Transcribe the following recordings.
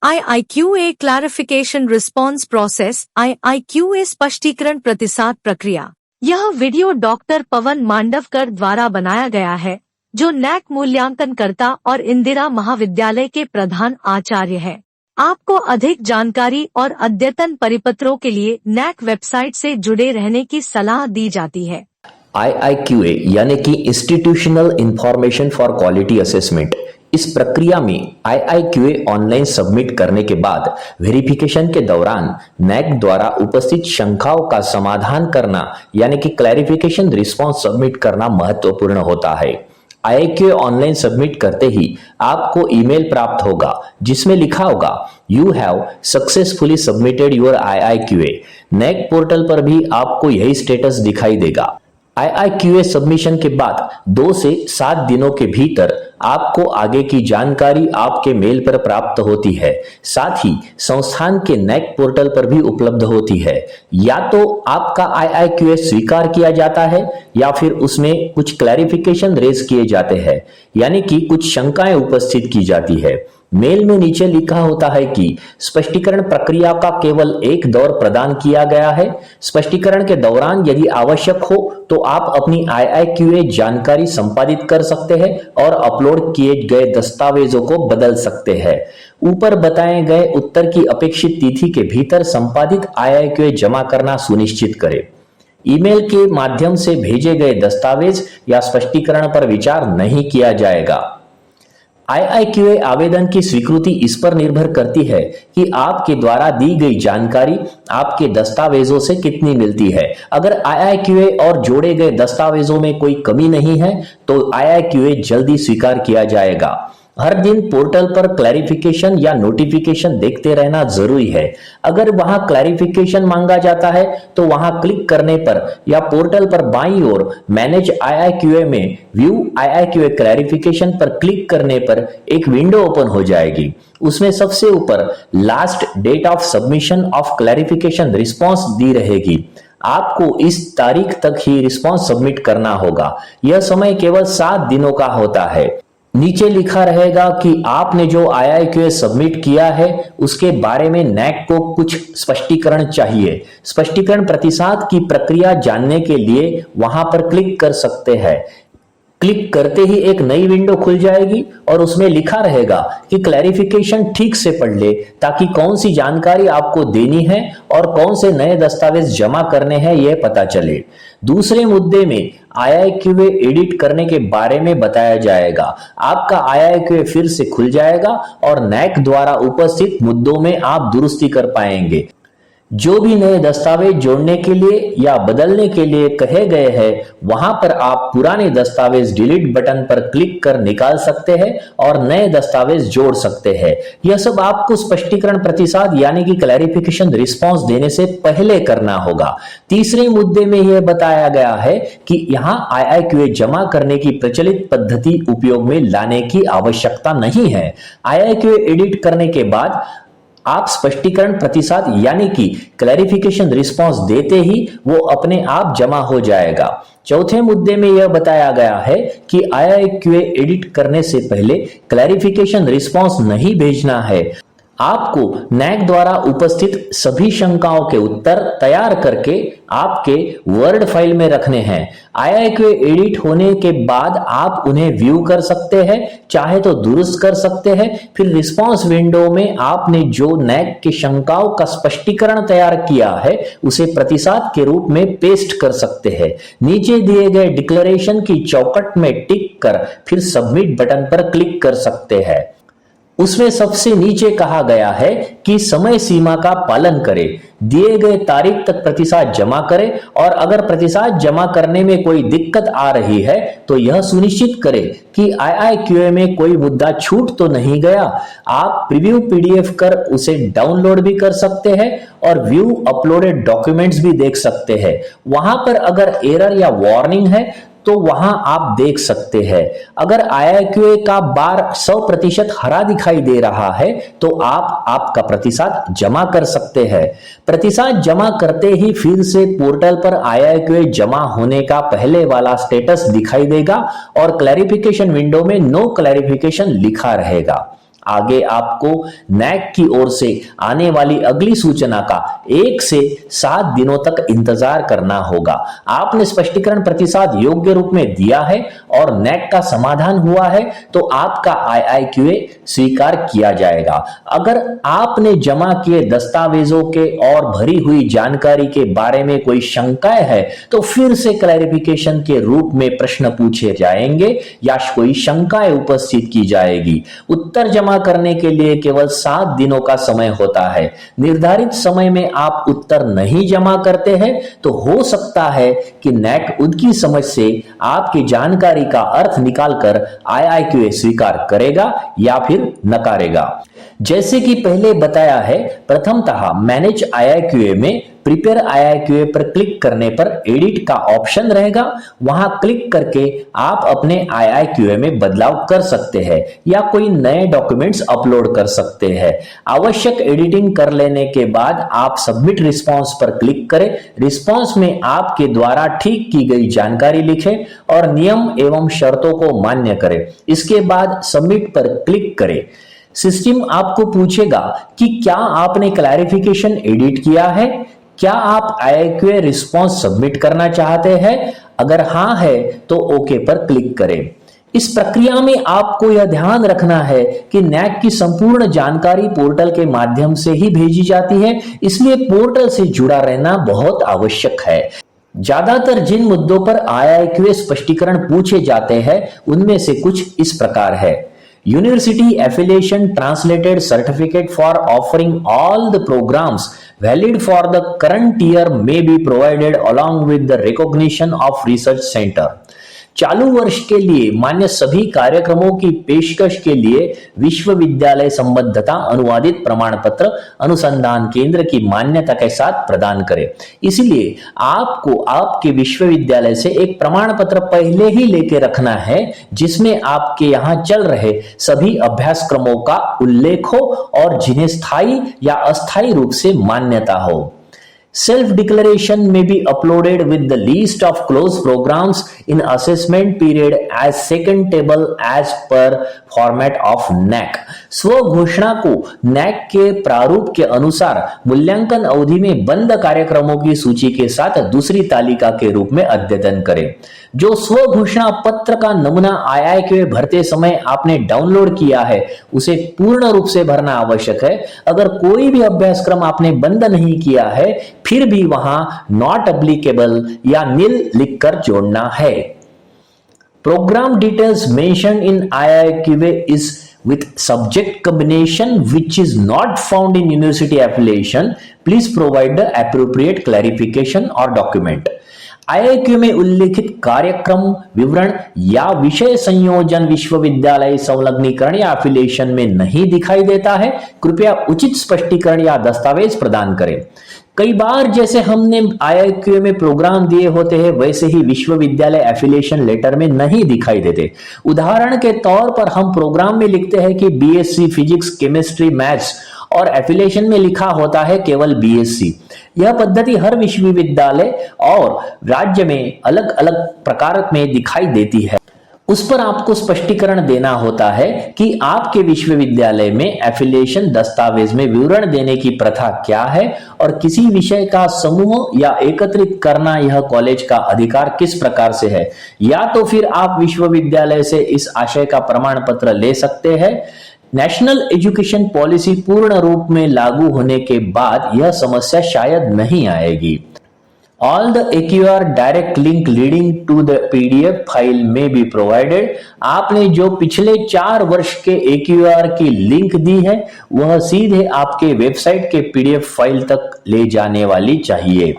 IIQA clarification response process IIQA स्पष्टीकरण प्रतिसाद प्रक्रिया। यह वीडियो डॉक्टर पवन मांडवकर द्वारा बनाया गया है, जो नैक मूल्यांकनकर्ता और इंदिरा महाविद्यालय के प्रधान आचार्य है। आपको अधिक जानकारी और अद्यतन परिपत्रों के लिए नैक वेबसाइट से जुड़े रहने की सलाह दी जाती है। IIQA यानी कि institutional information for quality assessment, इस प्रक्रिया में IIQA ऑनलाइन सबमिट करने के बाद वेरिफिकेशन के दौरान नैक द्वारा उपस्थित शंकाओं का समाधान करना यानी कि क्लैरिफिकेशन रिस्पॉन्स सबमिट करना महत्वपूर्ण होता है। IIQA ऑनलाइन सबमिट करते ही आपको ईमेल प्राप्त होगा जिसमें लिखा होगा you have successfully submitted your IIQA। NAAC portal पर भी आपको यही स्टेटस दिखाई देगा। IIQA सबमिशन के बाद 2 से 7 दिनों के भीतर आपको आगे की जानकारी आपके मेल पर प्राप्त होती है। साथ ही संस्थान के नैक पोर्टल पर भी उपलब्ध होती है। या तो आपका IIQA स्वीकार किया जाता है या फिर उसमें कुछ क्लैरिफिकेशन रेज किए जाते हैं, यानी कि कुछ शंकाएं उपस्थित की जाती है। मेल में नीचे लिखा होता है कि स्पष्टीकरण प्रक्रिया का केवल एक दौर प्रदान किया गया है। स्पष्टीकरण के दौरान यदि आवश्यक हो तो आप अपनी IIQA जानकारी संपादित कर सकते हैं और अपलोड किए गए दस्तावेजों को बदल सकते हैं। ऊपर बताए गए उत्तर की अपेक्षित तिथि के भीतर संपादित IIQA जमा करना सुनिश्चित करें। ईमेल के माध्यम से भेजे गए दस्तावेज या स्पष्टीकरण पर विचार नहीं किया जाएगा। IIQA आवेदन की स्वीकृति इस पर निर्भर करती है कि आपके द्वारा दी गई जानकारी आपके दस्तावेजों से कितनी मिलती है। अगर IIQA और जोड़े गए दस्तावेजों में कोई कमी नहीं है तो IIQA जल्दी स्वीकार किया जाएगा। हर दिन पोर्टल पर क्लैरिफिकेशन या नोटिफिकेशन देखते रहना जरूरी है। अगर वहां क्लैरिफिकेशन मांगा जाता है तो वहां क्लिक करने पर या पोर्टल पर बाईं ओर मैनेज IIQA में व्यू IIQA क्लैरिफिकेशन पर क्लिक करने पर एक विंडो ओपन हो जाएगी। उसमें सबसे ऊपर last date of submission of clarification response दी रहेगी। आपको इस तारीख तक ही रिस्पॉन्स सबमिट करना होगा। यह समय केवल 7 दिनों का होता है। नीचे लिखा रहेगा कि आपने जो IIQA सबमिट किया है उसके बारे में नैक को कुछ स्पष्टीकरण चाहिए। स्पष्टीकरण प्रतिसाद की प्रक्रिया जानने के लिए वहां पर क्लिक कर सकते हैं। क्लिक करते ही एक नई विंडो खुल जाएगी और उसमें लिखा रहेगा कि क्लैरिफिकेशन ठीक से पढ़ ले ताकि कौन सी जानकारी आपको देनी है और कौन से नए दस्तावेज जमा करने हैं यह पता चले। दूसरे मुद्दे में IIQA एडिट करने के बारे में बताया जाएगा। आपका IIQA फिर से खुल जाएगा और नैक द्वारा उपस्थित मुद्दों में आप दुरुस्ती कर पाएंगे। जो भी नए दस्तावेज जोड़ने के लिए या बदलने के लिए कहे गए हैं वहां पर आप पुराने दस्तावेज डिलीट बटन पर क्लिक कर निकाल सकते हैं और नए दस्तावेज जोड़ सकते हैं। यह सब आपको स्पष्टीकरण प्रतिसाद यानी कि क्लैरिफिकेशन रिस्पॉन्स देने से पहले करना होगा। तीसरे मुद्दे में यह बताया गया है कि यहां IIQA जमा करने की प्रचलित पद्धति उपयोग में लाने की आवश्यकता नहीं है। IIQA एडिट करने के बाद आप स्पष्टीकरण प्रतिसाद यानी कि क्लैरिफिकेशन रिस्पॉन्स देते ही वो अपने आप जमा हो जाएगा। चौथे मुद्दे में यह बताया गया है कि IIQA एडिट करने से पहले क्लैरिफिकेशन रिस्पॉन्स नहीं भेजना है। आपको नैक द्वारा उपस्थित सभी शंकाओं के उत्तर तैयार करके आपके वर्ड फाइल में रखने हैं। IIQA एडिट होने के बाद आप उन्हें व्यू कर सकते हैं, चाहे तो दुरुस्त कर सकते हैं। फिर रिस्पांस विंडो में आपने जो नैक की शंकाओं का स्पष्टीकरण तैयार किया है उसे प्रतिसाद के रूप में पेस्ट कर सकते हैं। नीचे दिए गए डिक्लेरेशन की चौखट में टिक कर फिर सबमिट बटन पर क्लिक कर सकते हैं। उसमें सबसे नीचे कहा गया है कि समय सीमा का पालन करें, दिए गए तारीख तक प्रतिसाद जमा करें और अगर प्रतिसाद जमा करने में कोई दिक्कत आ रही है तो यह सुनिश्चित करें कि IIQA में कोई मुद्दा छूट तो नहीं गया। आप प्रीव्यू PDF कर उसे डाउनलोड भी कर सकते हैं और व्यू अपलोडेड डॉक्यूमेंट्स भी देख सकते हैं। वहां पर अगर एरर या वार्निंग है तो वहां आप देख सकते हैं। अगर IIQA का बार 100% हरा दिखाई दे रहा है तो आप आपका प्रतिसाद जमा कर सकते हैं। प्रतिसाद जमा करते ही फिर से पोर्टल पर IIQA जमा होने का पहले वाला स्टेटस दिखाई देगा और क्लैरिफिकेशन विंडो में नो क्लैरिफिकेशन लिखा रहेगा। आगे आपको नैक की ओर से आने वाली अगली सूचना का 1 से 7 दिनों तक इंतजार करना होगा। आपने स्पष्टीकरण प्रतिसाद योग्य रूप में दिया है और नैक का समाधान हुआ है तो आपका IIQA स्वीकार किया जाएगा। अगर आपने जमा किए दस्तावेजों के और भरी हुई जानकारी के बारे में कोई शंकाएं है तो फिर से क्लैरिफिकेशन के रूप में प्रश्न पूछे जाएंगे या कोई शंकाएं उपस्थित की जाएगी। उत्तर जमा करने के लिए केवल 7 दिनों का समय होता है। निर्धारित समय में आप उत्तर नहीं जमा करते हैं तो हो सकता है कि नैक उनकी समझ से आपकी जानकारी का अर्थ निकालकर IIQA स्वीकार करेगा या फिर नकारेगा। जैसे कि पहले बताया है, प्रथमतः मैनेज IIQA में प्रिपेयर IIQA पर क्लिक करने पर एडिट का ऑप्शन रहेगा। वहां क्लिक करके आप अपने IIQA में बदलाव कर सकते हैं या कोई नए डॉक्यूमेंट्स अपलोड कर सकते हैं। आवश्यक एडिटिंग कर लेने के बाद आप सबमिट रिस्पांस पर क्लिक करें। रिस्पांस में आपके द्वारा ठीक की गई जानकारी लिखें और नियम एवं शर्तों को मान्य करें। इसके बाद सबमिट पर क्लिक करें। सिस्टम आपको पूछेगा कि क्या आपने क्लैरिफिकेशन एडिट किया है, क्या आप IIQA रिस्पांस सबमिट करना चाहते हैं। अगर हाँ है तो ओके पर क्लिक करें। इस प्रक्रिया में आपको यह ध्यान रखना है कि नैक की संपूर्ण जानकारी पोर्टल के माध्यम से ही भेजी जाती है, इसलिए पोर्टल से जुड़ा रहना बहुत आवश्यक है। ज्यादातर जिन मुद्दों पर IIQA स्पष्टीकरण पूछे जाते हैं उनमें से कुछ इस प्रकार है। University affiliation translated certificate for offering all the programs valid for the current year may be provided along with the recognition of research center। चालू वर्ष के लिए मान्य सभी कार्यक्रमों की पेशकश के लिए विश्वविद्यालय संबद्धता अनुवादित प्रमाण पत्र अनुसंधान केंद्र की मान्यता के साथ प्रदान करें। इसलिए आपको आपके विश्वविद्यालय से एक प्रमाण पत्र पहले ही लेके रखना है जिसमें आपके यहाँ चल रहे सभी अभ्यासक्रमों का उल्लेख हो और जिन्हें स्थायी या अस्थायी रूप से मान्यता हो। Self-declaration may be uploaded with the list of closed programs in assessment period as second table as per format of NAC। स्व घोषणा को NAC के प्रारूप के अनुसार मूल्यांकन अवधि में बंद कार्यक्रमों की सूची के साथ दूसरी तालिका के रूप में अद्यतन करें। जो स्व घोषणा पत्र का नमूना IIQA भरते समय आपने डाउनलोड किया है उसे पूर्ण रूप से भरना आवश्यक है। अगर कोई भी अभ्यासक्रम आपने बंद नहीं किया है फिर भी वहां नॉट एप्लीकेबल या नील लिखकर जोड़ना है। Programme details mention in IIQA is with subject combination which is not found in university affiliation. Please provide the appropriate clarification or document। IIQA में उल्लेखित कार्यक्रम विवरण या विषय संयोजन विश्वविद्यालय संलग्नीकरण या एफिलिएशन में नहीं दिखाई देता है। कृपया उचित स्पष्टीकरण या दस्तावेज प्रदान करें। कई बार जैसे हमने IIQA में प्रोग्राम दिए होते हैं वैसे ही विश्वविद्यालय एफिलिएशन लेटर में नहीं दिखाई देते। उदाहरण के तौर पर हम प्रोग्राम में लिखते हैं कि BSc फिजिक्स केमिस्ट्री मैथ्स और एफिलिएशन में लिखा होता है केवल BSc। यह पद्धति हर विश्वविद्यालय और राज्य में अलग अलग प्रकार में दिखाई देती है। उस पर आपको स्पष्टीकरण देना होता है कि आपके विश्वविद्यालय में एफिलिएशन दस्तावेज में विवरण देने की प्रथा क्या है और किसी विषय का समूह या एकत्रित करना यह कॉलेज का अधिकार किस प्रकार से है। या तो फिर आप विश्वविद्यालय से इस आशय का प्रमाण पत्र ले सकते हैं। नेशनल एजुकेशन पॉलिसी पूर्ण रूप में लागू होने के बाद यह समस्या शायद नहीं आएगी। All the AQR direct link leading to the PDF file may be provided। आपने जो पिछले 4 वर्ष के AQR की लिंक दी है वह सीधे आपके वेबसाइट के PDF फाइल तक ले जाने वाली चाहिए।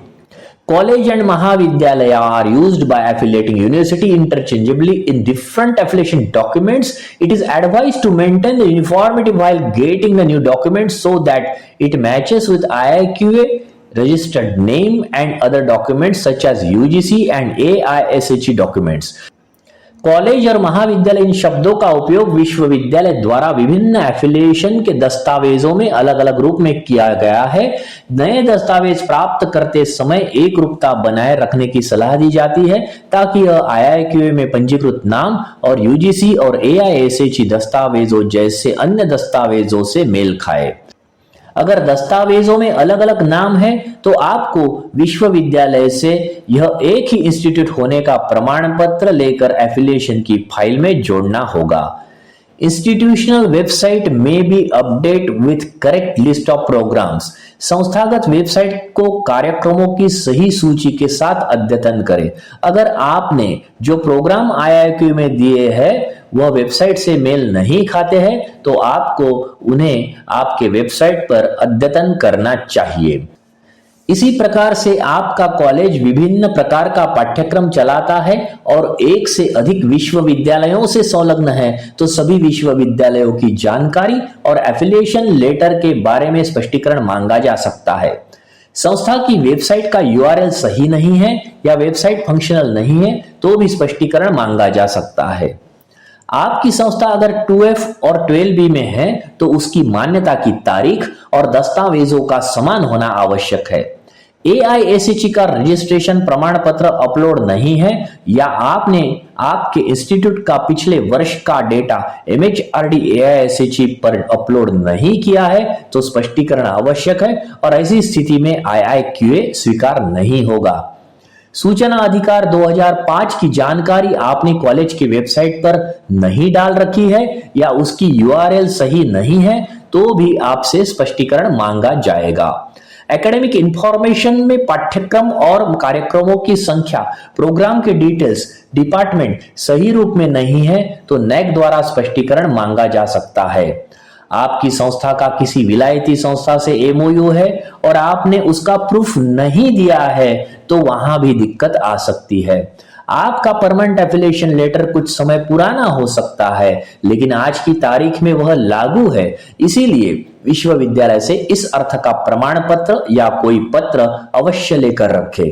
College and Mahavidyalaya are used by affiliating university interchangeably in different affiliation documents. It is advised to maintain the uniformity while getting the new documents so that it matches with IIQA registered name and other documents such as UGC and AISHE documents। College और महाविद्यालय इन शब्दों का उपयोग विश्वविद्यालय द्वारा विभिन्न affiliation के दस्तावेजों में अलग अलग रूप में किया गया है। नए दस्तावेज प्राप्त करते समय एक रूपता बनाए रखने की सलाह दी जाती है ताकि यह IIQA में पंजीकृत नाम और UGC और AISHE दस्तावेजों जैसे अन्य दस्तावेजों से मेल खाए। अगर दस्तावेजों में अलग अलग नाम है तो आपको विश्वविद्यालय से यह एक ही इंस्टीट्यूट होने का प्रमाण पत्र लेकर एफिलिएशन की फाइल में जोड़ना होगा। इंस्टीट्यूशनल वेबसाइट में be update with correct list of programmes. संस्थागत वेबसाइट को कार्यक्रमों की सही सूची के साथ अद्यतन करें। अगर आपने जो प्रोग्राम IIQA में दिए हैं वह वेबसाइट से मेल नहीं खाते हैं तो आपको उन्हें आपके वेबसाइट पर अद्यतन करना चाहिए। इसी प्रकार से आपका कॉलेज विभिन्न प्रकार का पाठ्यक्रम चलाता है और एक से अधिक विश्वविद्यालयों से संलग्न है तो सभी विश्वविद्यालयों की जानकारी और एफिलिएशन लेटर के बारे में स्पष्टीकरण मांगा जा सकता है। संस्था की वेबसाइट का URL सही नहीं है या वेबसाइट फंक्शनल नहीं है तो भी स्पष्टीकरण मांगा जा सकता है। आपकी संस्था अगर 2F और 12B में है तो उसकी मान्यता की तारीख और दस्तावेजों का समान होना आवश्यक है। AISHE का रजिस्ट्रेशन प्रमाण पत्र अपलोड नहीं है या आपने आपके इंस्टीट्यूट का पिछले वर्ष का डेटा MHRD AISHE पर अपलोड नहीं किया है तो स्पष्टीकरण आवश्यक है और ऐसी स्थिति में IIQA स्वीकार नहीं होगा। सूचना अधिकार 2005 की जानकारी आपने कॉलेज की वेबसाइट पर नहीं डाल रखी है या उसकी URL सही नहीं है तो भी आपसे स्पष्टीकरण मांगा जाएगा। एकेडमिक इंफॉर्मेशन में पाठ्यक्रम और कार्यक्रमों की संख्या, प्रोग्राम के डिटेल्स, डिपार्टमेंट सही रूप में नहीं है तो NAAC द्वारा स्पष्टीकरण मांगा जा सकता है। आपकी संस्था का किसी विलायती संस्था से MOU है और आपने उसका प्रूफ नहीं दिया है तो वहां भी दिक्कत आ सकती है। आपका परमानेंट एफिलिएशन लेटर कुछ समय पुराना हो सकता है लेकिन आज की तारीख में वह लागू है, इसीलिए विश्वविद्यालय से इस अर्थ का प्रमाण पत्र या कोई पत्र अवश्य लेकर रखें।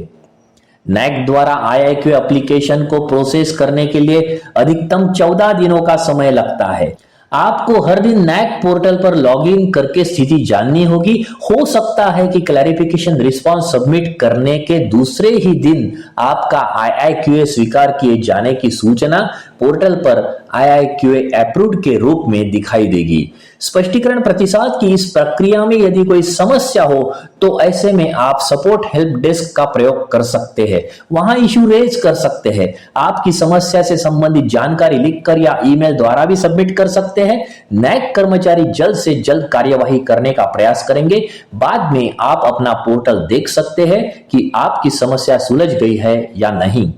NAAC द्वारा IIQA एप्लीकेशन को प्रोसेस करने के लिए अधिकतम 14 दिनों का समय लगता है। आपको हर दिन NAAC पोर्टल पर लॉगिन करके स्थिति जाननी होगी। हो सकता है कि क्लैरिफिकेशन रिस्पांस सबमिट करने के दूसरे ही दिन आपका IIQA स्वीकार किए जाने की सूचना पोर्टल पर IIQA अप्रूव्ड के रूप में दिखाई देगी। स्पष्टीकरण प्रतिसाद की इस प्रक्रिया में यदि कोई समस्या हो तो ऐसे में आप सपोर्ट हेल्प डेस्क का प्रयोग कर सकते हैं, वहां इश्यू रेज कर सकते हैं। आपकी समस्या से संबंधित जानकारी लिखकर या ईमेल द्वारा भी सबमिट कर सकते हैं। NAAC कर्मचारी जल्द से जल्द कार्यवाही करने का प्रयास करेंगे। बाद में आप अपना पोर्टल देख सकते हैं कि आपकी समस्या सुलझ गई है या नहीं।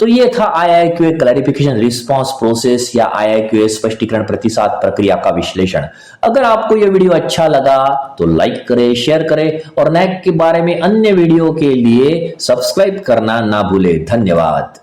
तो ये था IIQA क्लैरिफिकेशन रिस्पांस प्रोसेस या IIQA स्पष्टीकरण प्रतिसाद प्रक्रिया का विश्लेषण। अगर आपको यह वीडियो अच्छा लगा तो लाइक करें, शेयर करें और NAAC के बारे में अन्य वीडियो के लिए सब्सक्राइब करना ना भूलें। धन्यवाद।